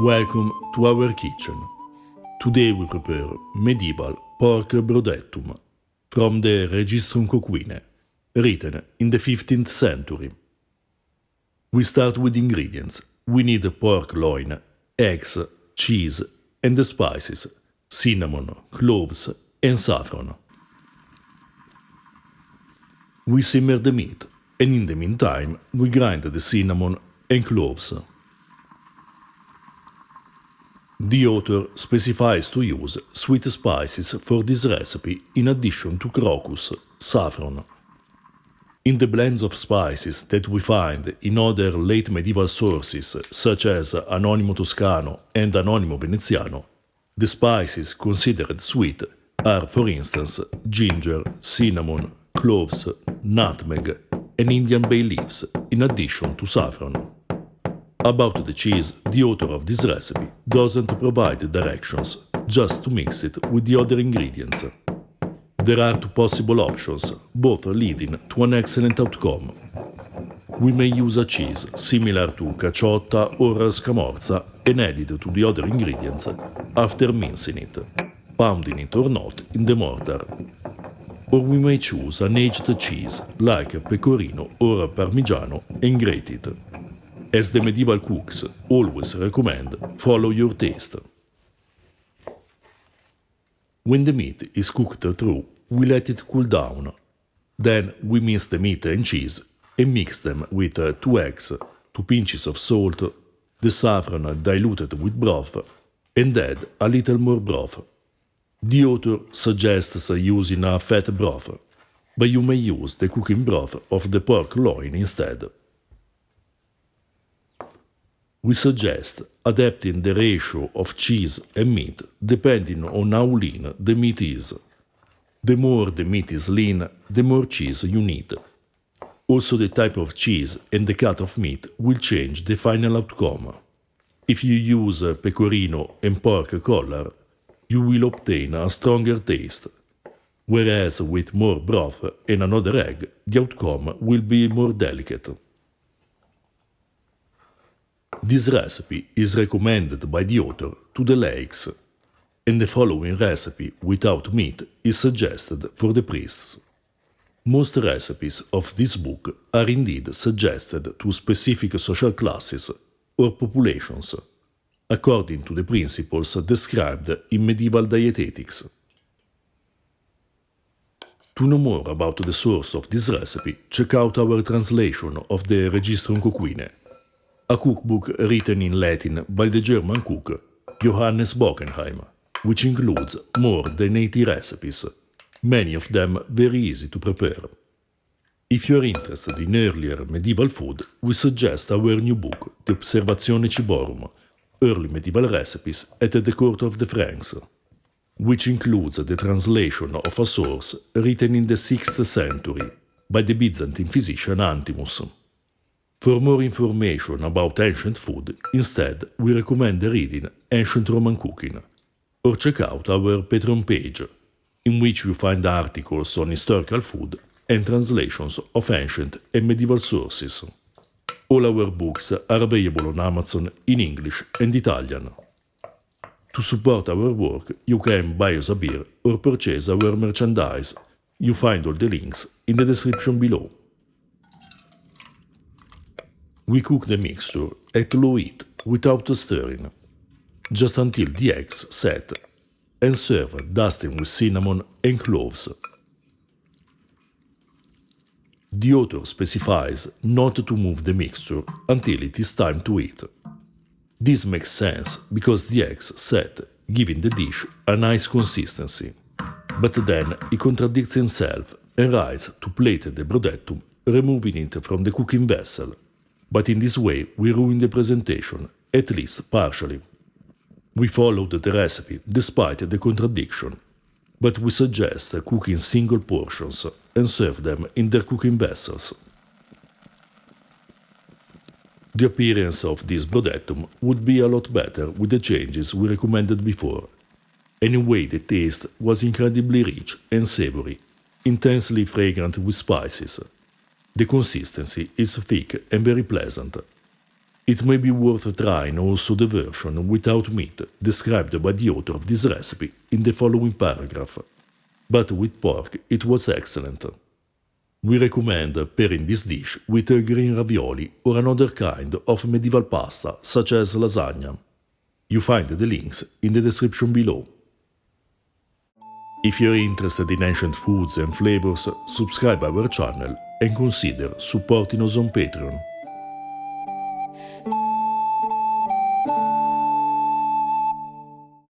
Welcome to our kitchen. Today we prepare medieval pork brodettum from the Registrum Coquine, written in the 15th century. We start with ingredients. We need pork loin, eggs, cheese, and the spices, cinnamon, cloves, and saffron. We simmer the meat, and in the meantime we grind the cinnamon and cloves. The author specifies to use sweet spices for this recipe in addition to crocus, saffron. In the blends of spices that we find in other late medieval sources such as Anonimo Toscano and Anonimo Veneziano, the spices considered sweet are, for instance, ginger, cinnamon, cloves, nutmeg, and Indian bay leaves, in addition to saffron. About the cheese, the author of this recipe doesn't provide directions, just to mix it with the other ingredients. There are two possible options, both leading to an excellent outcome. We may use a cheese similar to caciotta or scamorza and add it to the other ingredients after mincing it, pounding it or not in the mortar. Or we may choose an aged cheese like pecorino or parmigiano and grate it. As the medieval cooks always recommend, follow your taste. When the meat is cooked through, we let it cool down. Then we mince the meat and cheese and mix them with 2 eggs, 2 pinches of salt, the saffron diluted with broth, and add a little more broth. The author suggests using a fat broth, but you may use the cooking broth of the pork loin instead. We suggest adapting the ratio of cheese and meat depending on how lean the meat is. The more the meat is lean, the more cheese you need. Also, the type of cheese and the cut of meat will change the final outcome. If you use pecorino and pork collar, you will obtain a stronger taste, whereas with more broth and another egg, the outcome will be more delicate. This recipe is recommended by the author to the laics, and the following recipe without meat is suggested for the priests. Most recipes of this book are indeed suggested to specific social classes or populations, according to the principles described in medieval dietetics. To know more about the source of this recipe, check out our translation of the Registrum Coquine, a cookbook written in Latin by the German cook Johannes Bockenheim, which includes more than 80 recipes, many of them very easy to prepare. If you are interested in earlier medieval food, we suggest our new book, De Observatione Ciborum, Early Medieval Recipes at the Court of the Franks, which includes the translation of a source written in the 6th century by the Byzantine physician Antimus. For more information about ancient food, instead, we recommend reading Ancient Roman Cooking, or check out our Patreon page, in which you find articles on historical food and translations of ancient and medieval sources. All our books are available on Amazon in English and Italian. To support our work, you can buy us a beer or purchase our merchandise. You find all the links in the description below. We cook the mixture at low heat without stirring, just until the eggs set, and serve dusting with cinnamon and cloves. The author specifies not to move the mixture until it is time to eat. This makes sense because the eggs set, giving the dish a nice consistency. But then he contradicts himself and writes to plate the brodettum, removing it from the cooking vessel. But in this way we ruin the presentation, at least partially. We followed the recipe despite the contradiction, but we suggest cooking single portions and serve them in their cooking vessels. The appearance of this brodettum would be a lot better with the changes we recommended before. Anyway, the taste was incredibly rich and savory, intensely fragrant with spices. The consistency is thick and very pleasant. It may be worth trying also the version without meat described by the author of this recipe in the following paragraph. But with pork it was excellent. We recommend pairing this dish with green ravioli or another kind of medieval pasta such as lasagna. You find the links in the description below. If you're interested in ancient foods and flavors, subscribe our channel and consider supporting us on Patreon.